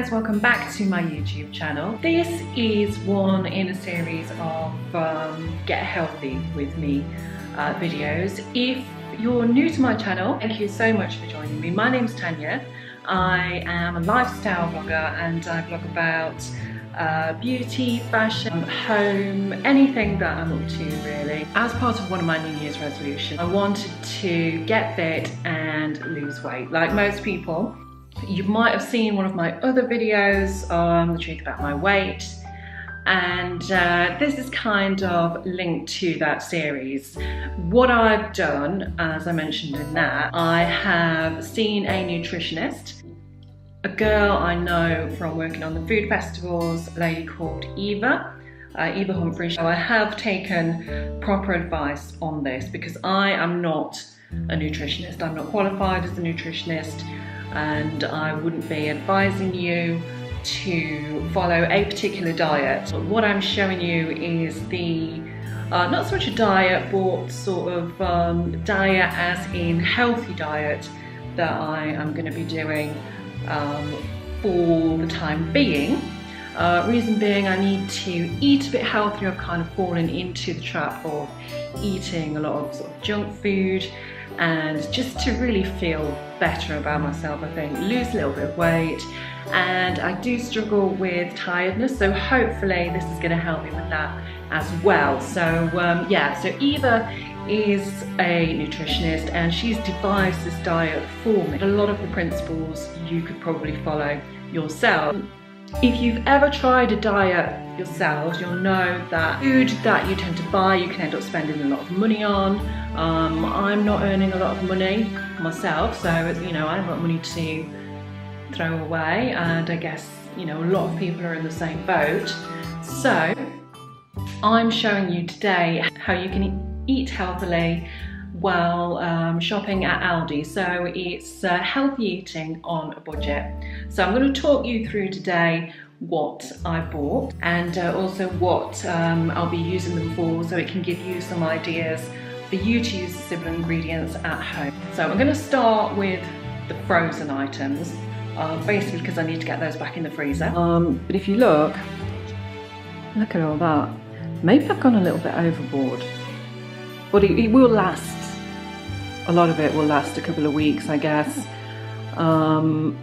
guys, welcome back to my YouTube channel. This is one in a series of Get Healthy with me videos. If you're new to my channel, thank you so much for joining me. My name's Tanya. I am a lifestyle blogger and I blog about beauty, fashion, home, anything that I'm up to really. As part of one of my New Year's resolutions, I wanted to get fit and lose weight. Like most people, you might have seen one of my other videos on the truth about my weight, and this is kind of linked to that series. What I've done, as I mentioned in that, I have seen a nutritionist, a girl I know from working on the food festivals, a lady called Eva Humphrey. So I have taken proper advice on this because I am not a nutritionist. I'm not qualified as a nutritionist, and I wouldn't be advising you to follow a particular diet. What I'm showing you is the not so much a diet, but sort of diet as in healthy diet that I am going to be doing for the time being. Reason being, I need to eat a bit healthier. I've kind of fallen into the trap of eating a lot of sort of junk food, and just to really feel better about myself, I think, lose a little bit of weight. And I do struggle with tiredness, so hopefully this is going to help me with that as well. So yeah, so Eva is a nutritionist and she's devised this diet for me. A lot of the principles you could probably follow yourself. If you've ever tried a diet yourselves, you'll know that food that you tend to buy, you can end up spending a lot of money on. I'm not earning a lot of money myself, so you know, I haven't got money to throw away, and I guess, you know, a lot of people are in the same boat. So I'm showing you today how you can eat healthily while shopping at Aldi. So it's healthy eating on a budget. So I'm going to talk you through today what I bought, and also what I'll be using them for, so it can give you some ideas for you to use the similar ingredients at home. So I'm going to start with the frozen items, basically because I need to get those back in the freezer. But if you look at all that. Maybe I've gone a little bit overboard, but it will last. A lot of it will last a couple of weeks, I guess. And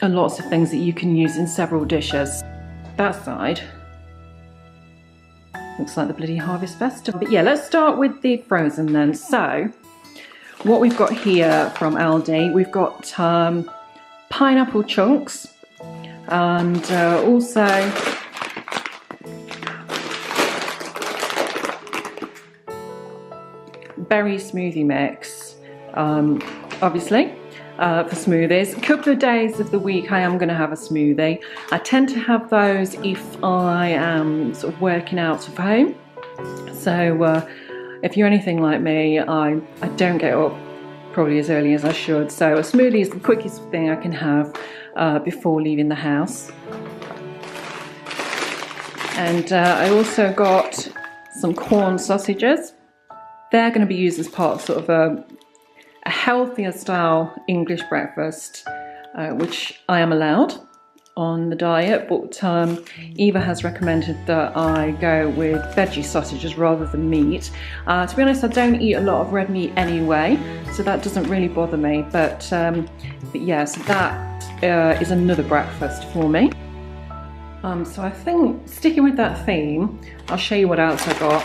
lots of things that you can use in several dishes. That side looks like the bloody Harvest Festival. But yeah, let's start with the frozen then. So what we've got here from Aldi, we've got pineapple chunks, and also berry smoothie mix, obviously, for smoothies. A couple of days of the week I am going to have a smoothie. I tend to have those if I am sort of working out of home. So if you're anything like me, I don't get up probably as early as I should. So a smoothie is the quickest thing I can have before leaving the house. And I also got some corn sausages. They're going to be used as part of sort of a healthier style English breakfast, which I am allowed on the diet, but Eva has recommended that I go with veggie sausages rather than meat. To be honest, I don't eat a lot of red meat anyway, so that doesn't really bother me, but yeah, so that is another breakfast for me. So I think, sticking with that theme, I'll show you what else I got.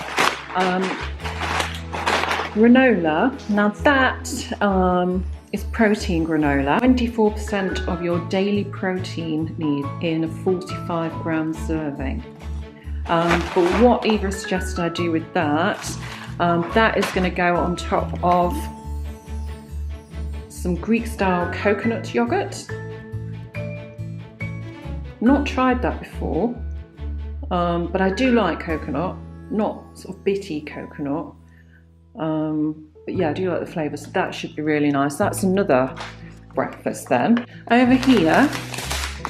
Granola. Now that is protein granola. 24% of your daily protein need in a 45 gram serving. But what Eva suggested I do with that, that is going to go on top of some Greek style coconut yogurt. Not tried that before, but I do like coconut, not sort of bitty coconut. But yeah, I do like the flavour, so that should be really nice. That's another breakfast then. Over here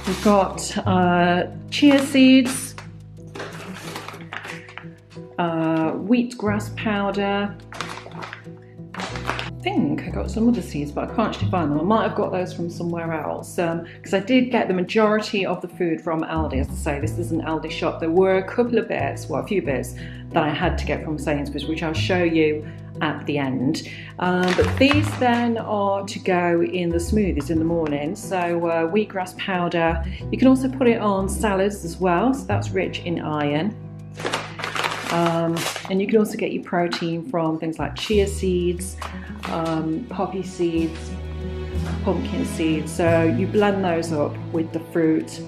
we've got chia seeds, wheatgrass powder, think I got some other seeds, but I can't actually find them. I might have got those from somewhere else, because I did get the majority of the food from Aldi. As I say, this is an Aldi shop. There were a couple of bits, well, a few bits that I had to get from Sainsbury's, which I'll show you at the end. But these then are to go in the smoothies in the morning. So wheatgrass powder. You can also put it on salads as well, so that's rich in iron. And you can also get your protein from things like chia seeds, poppy seeds, pumpkin seeds. So you blend those up with the fruit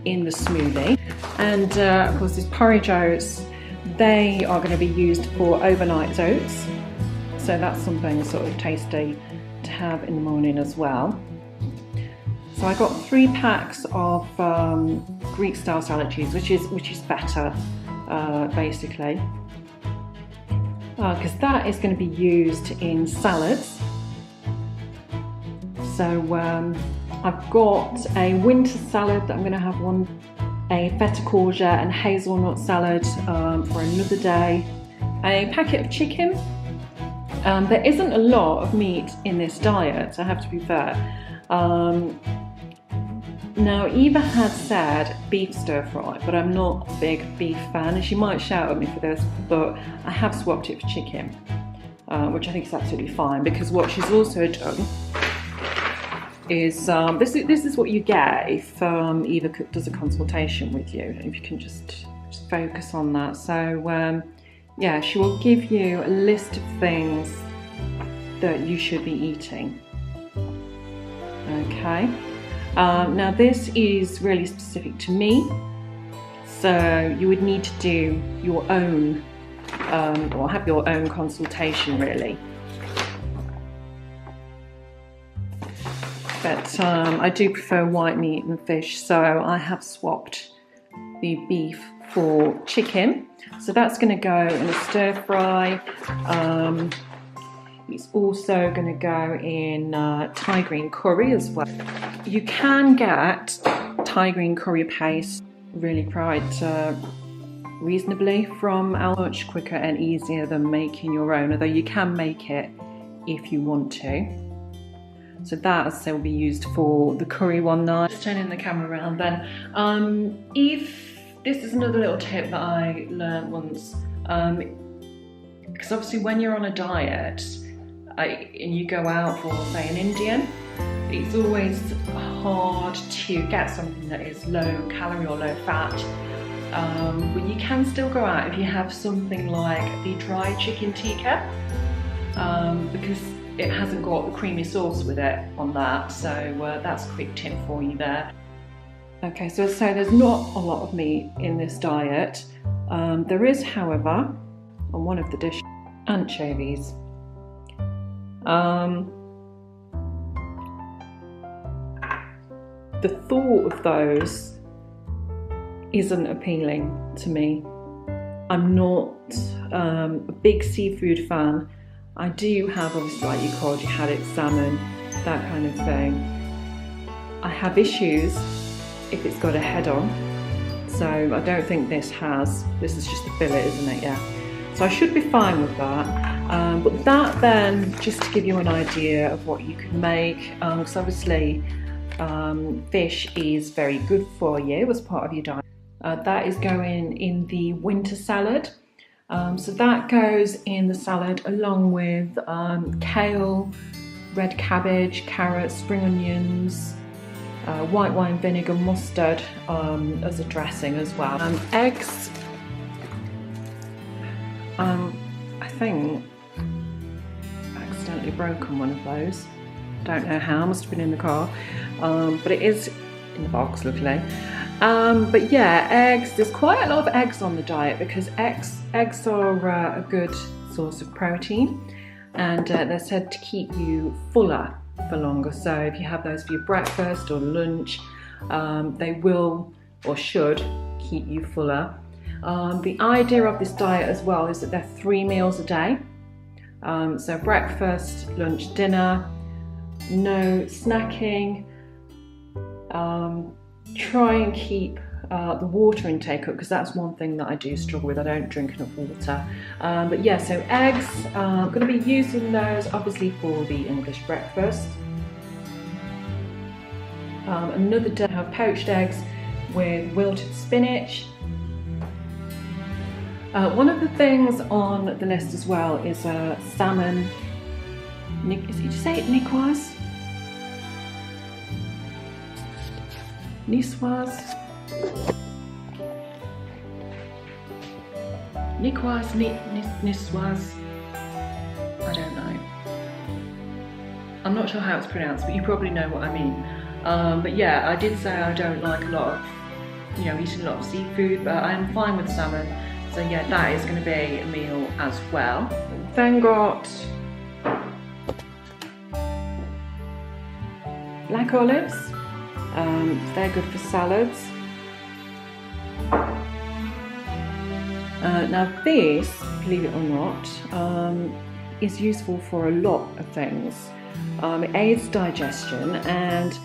in the smoothie. And of course, these porridge oats, they are going to be used for overnight oats. So that's something sort of tasty to have in the morning as well. So I got 3 packs of Greek style salad cheese, which is better. Basically, because that is going to be used in salads. So I've got a winter salad that I'm going to have a feta courgette and hazelnut salad for another day. A packet of chicken. There isn't a lot of meat in this diet, I have to be fair. Now, Eva had said beef stir fry, but I'm not a big beef fan, and she might shout at me for this, but I have swapped it for chicken, which I think is absolutely fine, because what she's also done is, this is what you get if Eva does a consultation with you, if you can just focus on that. So yeah, she will give you a list of things that you should be eating. Okay. Now this is really specific to me, so you would need to do your own, or have your own consultation really. But I do prefer white meat and fish, so I have swapped the beef for chicken. So that's going to go in a stir fry. It's also going to go in Thai green curry as well. You can get Thai green curry paste really quite reasonably from Aldi, much quicker and easier than making your own, although you can make it if you want to. So that, as I say, will be used for the curry one night. Just turning the camera around then. If this is another little tip that I learned once, because obviously when you're on a diet, and you go out for, say, an Indian, it's always hard to get something that is low calorie or low fat. But you can still go out if you have something like the dry chicken tikka, because it hasn't got the creamy sauce with it on that. So that's a quick tip for you there. Okay, so there's not a lot of meat in this diet. There is, however, on one of the dishes, anchovies. The thought of those isn't appealing to me. I'm not a big seafood fan. I do have, obviously, like you called, you had it, salmon, that kind of thing. I have issues if it's got a head on, so I don't think this has. This is just a fillet, isn't it? Yeah. So I should be fine with that. But that then, just to give you an idea of what you can make, because obviously fish is very good for you as part of your diet. That is going in the winter salad. So that goes in the salad along with kale, red cabbage, carrots, spring onions, white wine vinegar, mustard as a dressing as well. Eggs, I think I accidentally broken one of those. Don't know how, must have been in the car, but it is in the box, luckily. But yeah, eggs, there's quite a lot of eggs on the diet because eggs are a good source of protein, and they're said to keep you fuller for longer. So if you have those for your breakfast or lunch, they will or should keep you fuller. The idea of this diet as well is that they're 3 meals a day. So breakfast, lunch, dinner, no snacking. Try and keep the water intake up, because that's one thing that I do struggle with. I don't drink enough water. But yeah, so eggs, I'm going to be using those obviously for the English breakfast. Another day I have poached eggs with wilted spinach. One of the things on the list as well is salmon. Did you say it niçoise? Niçoise? Niçoise? I don't know. I'm not sure how it's pronounced, but you probably know what I mean. But yeah, I did say I don't like a lot of, eating a lot of seafood, but I'm fine with salmon. So yeah, that is going to be a meal as well. Then got black olives. They're good for salads. Now this, believe it or not, is useful for a lot of things. It aids digestion, and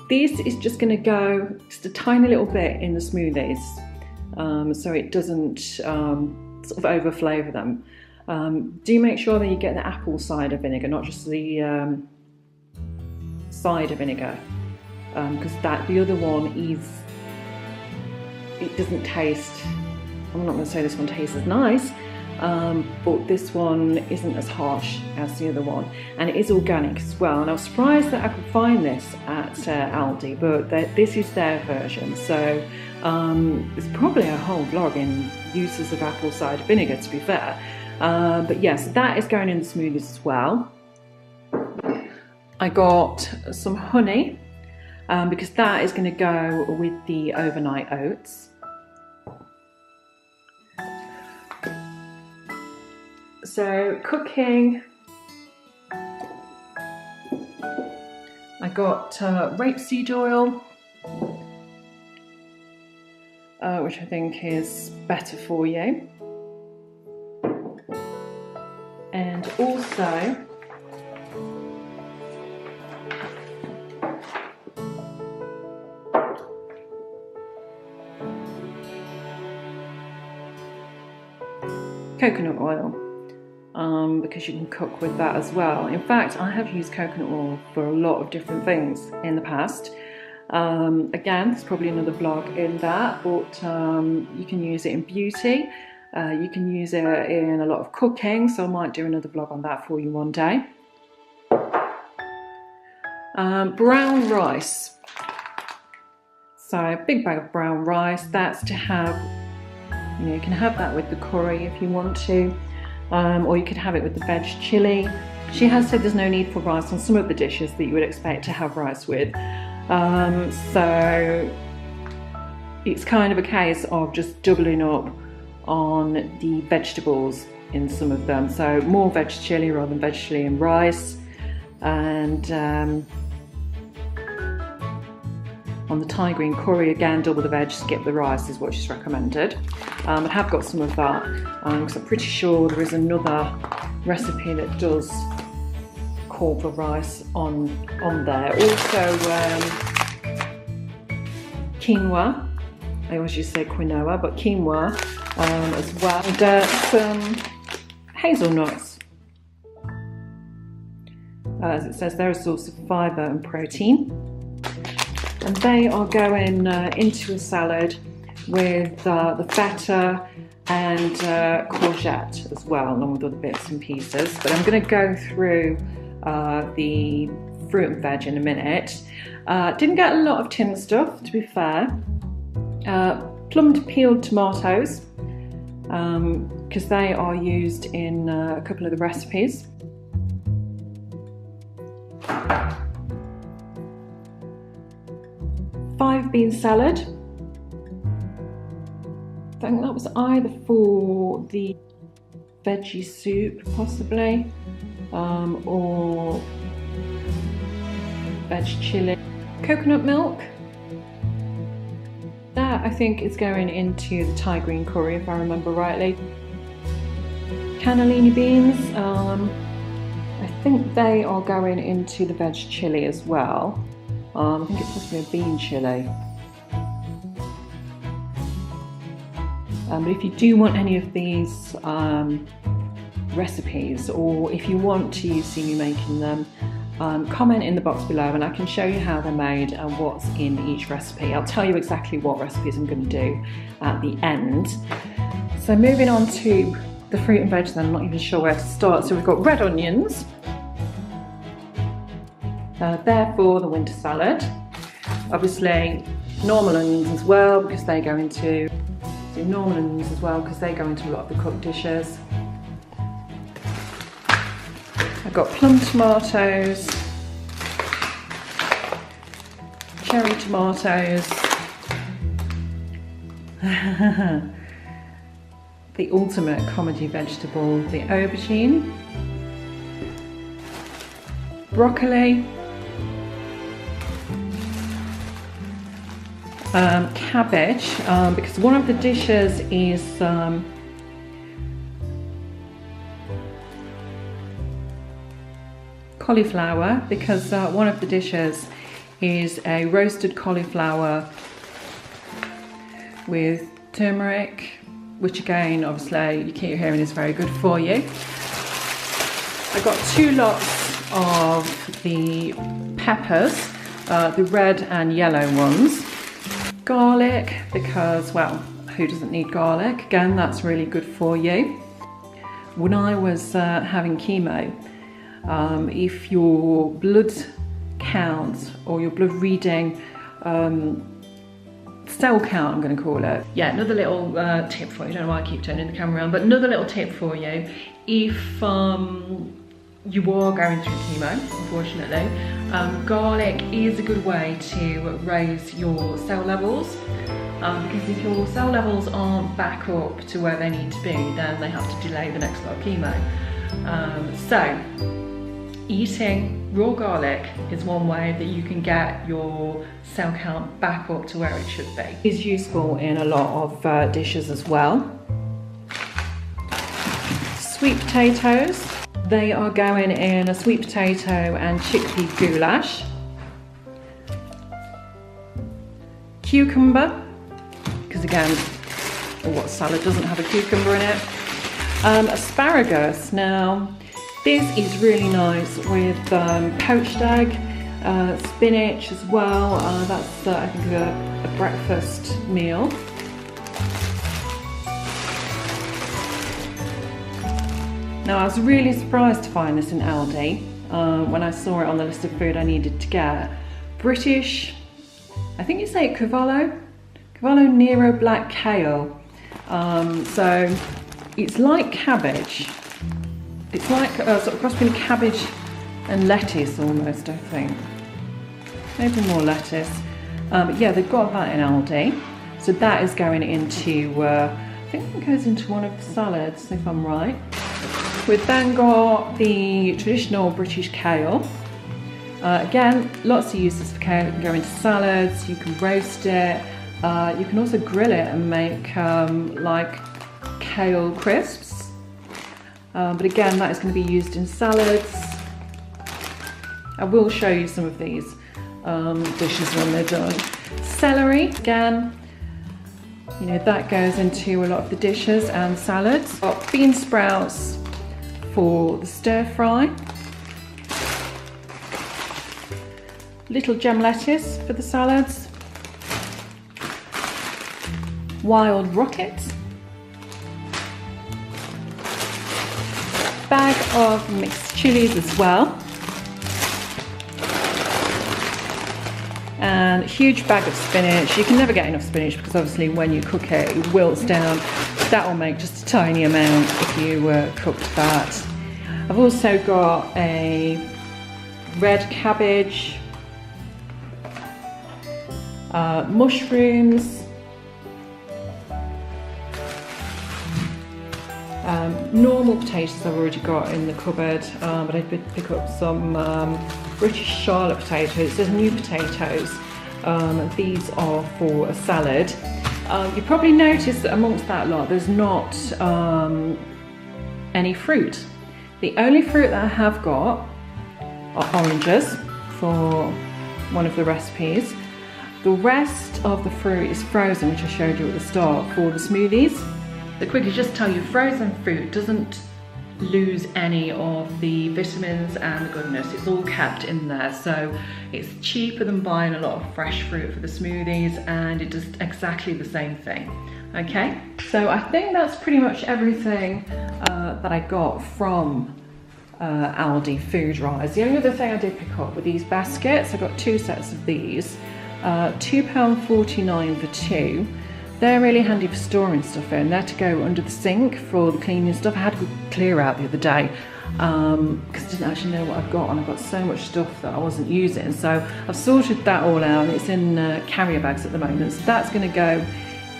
this is just going to go just a tiny little bit in the smoothies, so it doesn't sort of over flavour them. Do make sure that you get the apple cider vinegar, not just the cider vinegar, because the other one it doesn't taste, I'm not going to say this one tastes as nice, but this one isn't as harsh as the other one, and it is organic as well. And I was surprised that I could find this at Aldi, but this is their version, so it's probably a whole vlog in uses of apple cider vinegar, to be fair. But yes, that is going in the smoothies as well. I got some honey, because that is going to go with the overnight oats. So cooking, I got rapeseed oil, which I think is better for you, and also coconut oil, because you can cook with that as well. In fact, I have used coconut oil for a lot of different things in the past. Again, there's probably another vlog in that, but you can use it in beauty, you can use it in a lot of cooking, so I might do another vlog on that for you one day. Brown rice. So a big bag of brown rice, that's to have, you can have that with the curry if you want to, or you could have it with the veg chilli. She has said there's no need for rice on some of the dishes that you would expect to have rice with. So it's kind of a case of just doubling up on the vegetables in some of them. So more veg chilli rather than veg chilli and rice. And on the Thai green curry, again, double the veg, skip the rice is what she's recommended. I have got some of that, because I'm pretty sure there is another recipe that does call for rice on there. Also, quinoa. I always used to say quinoa, but quinoa as well. And some hazelnuts. As it says, they're a source of fibre and protein. And they are going into a salad with the feta and courgette as well, along with other bits and pieces. But I'm going to go through the fruit and veg in a minute. Didn't get a lot of tin stuff, to be fair. Plumbed peeled tomatoes, because they are used in a couple of the recipes. Five bean salad. I think that was either for the veggie soup, possibly, or veg chilli. Coconut milk. That I think is going into the Thai green curry, if I remember rightly. Cannellini beans. I think they are going into the veg chilli as well. I think it's supposed to be a bean chilli. But if you do want any of these recipes, or if you want to see me making them, comment in the box below and I can show you how they're made and what's in each recipe. I'll tell you exactly what recipes I'm going to do at the end. So moving on to the fruit and veg, then I'm not even sure where to start. So we've got red onions. They're for the winter salad. Obviously normal onions as well, because they go into a lot of the cooked dishes. I've got plum tomatoes, cherry tomatoes, the ultimate comedy vegetable, the aubergine, broccoli, cabbage, because one of the dishes is cauliflower, because one of the dishes is a roasted cauliflower with turmeric, which again, obviously, you keep hearing is very good for you. I got 2 lots of the peppers, the red and yellow ones. Garlic, because, well, who doesn't need garlic? Again, that's really good for you. When I was having chemo, if your blood count or your blood reading, cell count I'm going to call it. Yeah, another little tip for you. I don't know why I keep turning the camera around, but another little tip for you. If you are going through chemo, unfortunately, garlic is a good way to raise your cell levels, because if your cell levels aren't back up to where they need to be, then they have to delay the next lot of chemo. So eating raw garlic is one way that you can get your cell count back up to where it should be. It is useful in a lot of dishes as well. Sweet potatoes. They are going in a sweet potato and chickpea goulash. Cucumber, because again, what salad doesn't have a cucumber in it? Asparagus. Now, this is really nice with poached egg, spinach as well. That's I think a breakfast meal. Now, I was really surprised to find this in Aldi when I saw it on the list of food I needed to get. British, I think you say Cavallo Nero black kale. So it's like cabbage. It's like sort of cross between cabbage and lettuce almost, I think. Maybe more lettuce. But yeah, they've got that in Aldi. So that is going into, I think it goes into one of the salads, if I'm right. We've then got the traditional British kale. Again, lots of uses for kale. It can go into salads, you can roast it, you can also grill it and make like kale crisps. But again, that is going to be used in salads. I will show you some of these dishes when they're done. Celery, again, you know, that goes into a lot of the dishes and salads. Got bean sprouts for the stir fry. Little gem lettuce for the salads. Wild rockets. Bag of mixed chilies as well. And a huge bag of spinach. You can never get enough spinach because obviously when you cook it, it wilts down. That will make just a tiny amount if you cooked that. I've also got a red cabbage, mushrooms, normal potatoes I've already got in the cupboard, but I did pick up some British Charlotte potatoes. There's new potatoes. These are for a salad. You probably noticed that amongst that lot there's not any fruit. The only fruit that I have got are oranges for one of the recipes. The rest of the fruit is frozen, which I showed you at the start, for the smoothies. the quickly just tell you, frozen fruit doesn't lose any of the vitamins and the goodness. It's all kept in there, so it's cheaper than buying a lot of fresh fruit for the smoothies, and it does exactly the same thing. Okay, so I think that's pretty much everything that I got from Aldi food-wise. The only other thing I did pick up were these baskets. I got 2 sets of these, £2.49 for 2. They're really handy for storing stuff in. They're to go under the sink for the cleaning stuff. I had to clear out the other day because I didn't actually know what I've got, and I've got so much stuff that I wasn't using. So I've sorted that all out, and it's in carrier bags at the moment. So that's going to go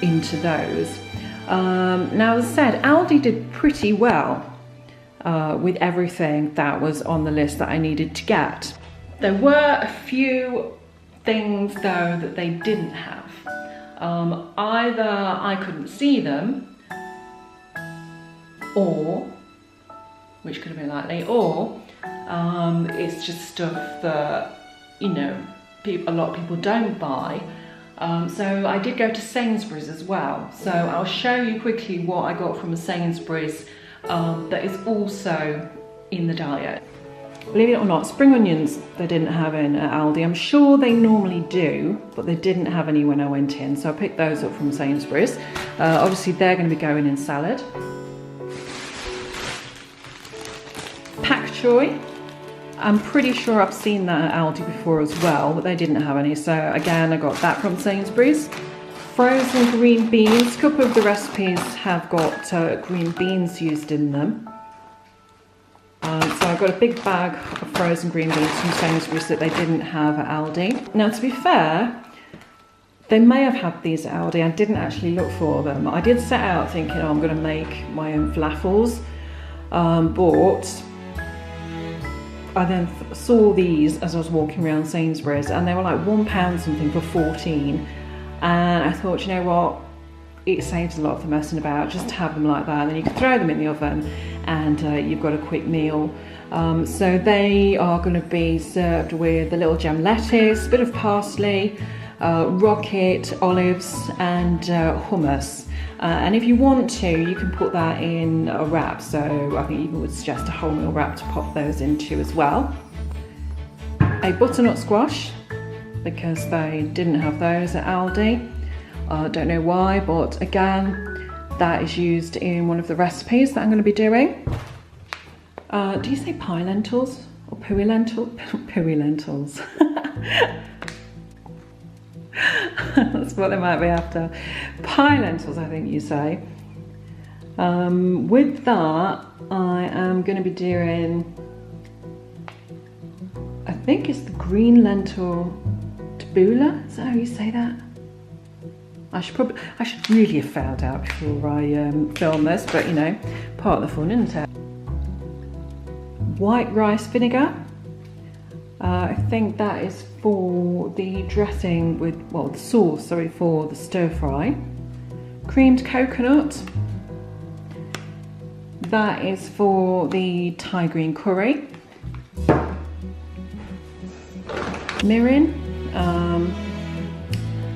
into those. Now, as I said, Aldi did pretty well with everything that was on the list that I needed to get. There were a few things though that they didn't have. Either I couldn't see them, or, which could have been likely, or it's just stuff that, you know, a lot of people don't buy. So I did go to Sainsbury's as well. So I'll show you quickly what I got from Sainsbury's that is also in the diet. Believe it or not, spring onions they didn't have in at Aldi. I'm sure they normally do, but they didn't have any when I went in, so I picked those up from Sainsbury's. Obviously they're going to be going in salad. Pak choy, I'm pretty sure I've seen that at Aldi before as well, but they didn't have any, so again I got that from Sainsbury's. Frozen green beans, a couple of the recipes have got green beans used in them. So I got a big bag of frozen green beans from Sainsbury's that they didn't have at Aldi. Now, to be fair, they may have had these at Aldi. I didn't actually look for them. I did set out thinking, oh, I'm going to make my own falafels, but I then saw these as I was walking around Sainsbury's, and they were like £1 something for 14. And I thought, you know what? It saves a lot of the messing about, just to have them like that, and then you can throw them in the oven and you've got a quick meal. So they are going to be served with a little gem lettuce, a bit of parsley, rocket, olives and hummus. And if you want to, you can put that in a wrap, so I think you would suggest a wholemeal wrap to pop those into as well. A butternut squash, because they didn't have those at Aldi. Don't know why, but again, that is used in one of the recipes that I'm going to be doing. Do you say pie lentils or pooey lentils? Pooey lentils. That's what they might be after. Pie lentils, I think you say. With that, I am going to be doing, I think it's the green lentil tabbouleh. Is that how you say that? I should really have found out before I film this, but you know, part of the fun, isn't it? White rice vinegar. I think that is for the dressing with, well, the sauce, sorry, for the stir fry. Creamed coconut. That is for the Thai green curry. Mirin.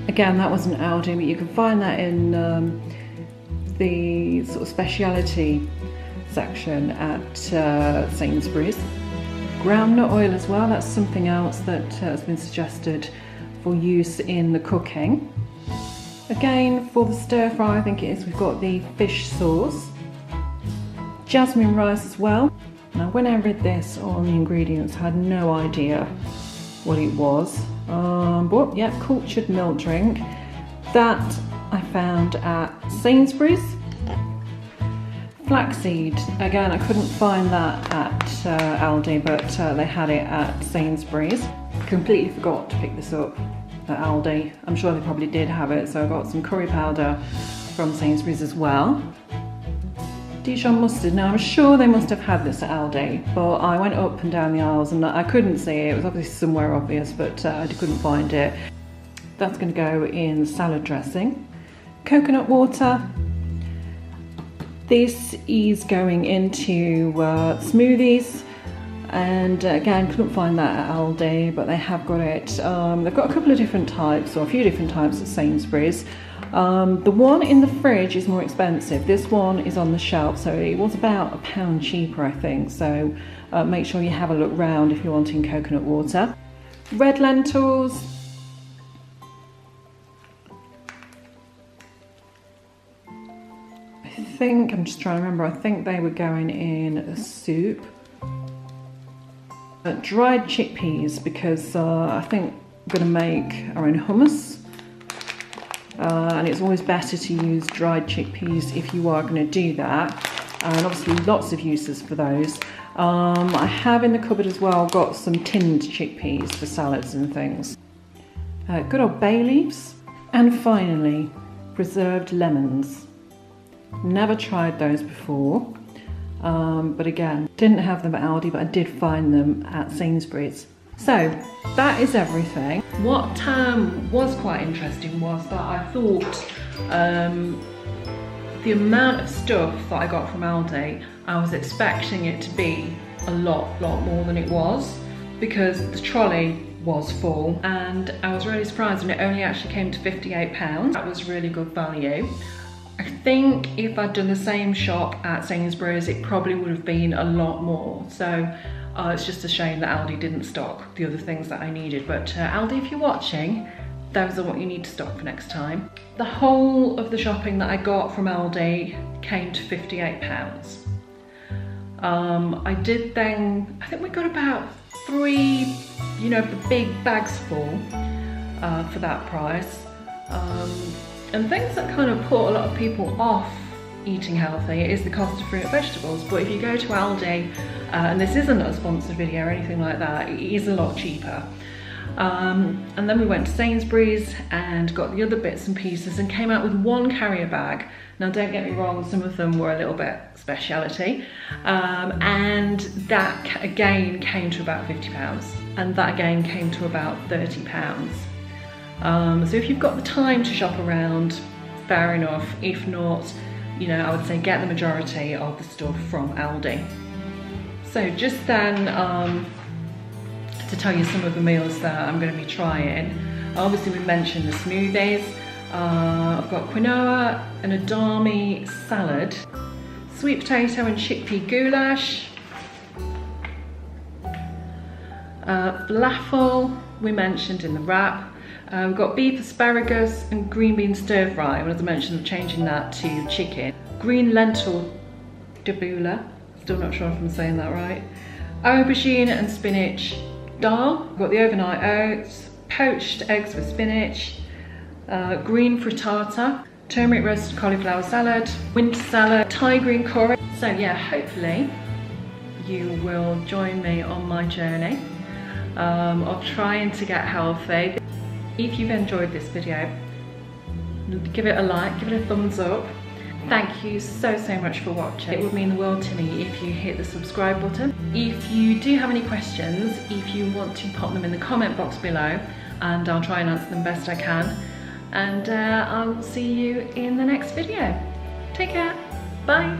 Again, that wasn't Aldi, but you can find that in the sort of speciality section at Sainsbury's. Groundnut oil as well, that's something else that has been suggested for use in the cooking. Again, for the stir fry, I think it is, we've got the fish sauce. Jasmine rice as well. Now, when I read this on the ingredients, I had no idea what it was. But yeah, cultured milk drink. That I found at Sainsbury's. Flaxseed, again, I couldn't find that at Aldi, but they had it at Sainsbury's. Completely forgot to pick this up at Aldi. I'm sure they probably did have it, so I got some curry powder from Sainsbury's as well. Dijon mustard, now I'm sure they must have had this at Aldi, but I went up and down the aisles and I couldn't see it. It was obviously somewhere obvious, but I couldn't find it. That's going to go in salad dressing. Coconut water. This is going into smoothies, and again, couldn't find that at Aldi, but they have got it. They've got a couple of different types, or a few different types at Sainsbury's. The one in the fridge is more expensive. This one is on the shelf, so it was about £1 cheaper, I think. So make sure you have a look round if you're wanting coconut water. Red lentils. I'm just trying to remember, I think they were going in a soup. Dried chickpeas, because I think we're going to make our own hummus. And it's always better to use dried chickpeas if you are going to do that. And obviously lots of uses for those. I have in the cupboard as well got some tinned chickpeas for salads and things. Good old bay leaves. And finally, preserved lemons. Never tried those before, but again, didn't have them at Aldi, but I did find them at Sainsbury's. So that is everything. What was quite interesting was that I thought the amount of stuff that I got from Aldi, I was expecting it to be a lot more than it was, because the trolley was full, and I was really surprised when it only actually came to £58. That was really good value. I think if I'd done the same shop at Sainsbury's, it probably would have been a lot more. So it's just a shame that Aldi didn't stock the other things that I needed. But Aldi, if you're watching, those are what you need to stock for next time. The whole of the shopping that I got from Aldi came to £58. I did then, I think we got about 3, the big bags full for that price. And things that kind of put a lot of people off eating healthy is the cost of fruit and vegetables. But if you go to Aldi, and this isn't a sponsored video or anything like that, it is a lot cheaper. And then we went to Sainsbury's and got the other bits and pieces and came out with one carrier bag. Now don't get me wrong, some of them were a little bit speciality. And that again came to about £50. And that again came to about £30. So if you've got the time to shop around, fair enough. If not, I would say get the majority of the stuff from Aldi. So just then, to tell you some of the meals that I'm going to be trying. Obviously we mentioned the smoothies. I've got quinoa and edamame salad, sweet potato and chickpea goulash, falafel we mentioned in the wrap. We've got beef asparagus and green bean stir fry, and as I mentioned, I'm changing that to chicken. Green lentil tabbouleh, still not sure if I'm saying that right. Aubergine and spinach dal. We've got the overnight oats, poached eggs with spinach, green frittata, turmeric roasted cauliflower salad, winter salad, Thai green curry. So yeah, hopefully you will join me on my journey of trying to get healthy. If you've enjoyed this video, give it a like, give it a thumbs up. Thank you so much for watching. It would mean the world to me if you hit the subscribe button. If you do have any questions, if you want to pop them in the comment box below, and I'll try and answer them best I can. And I will see you in the next video. Take care, bye.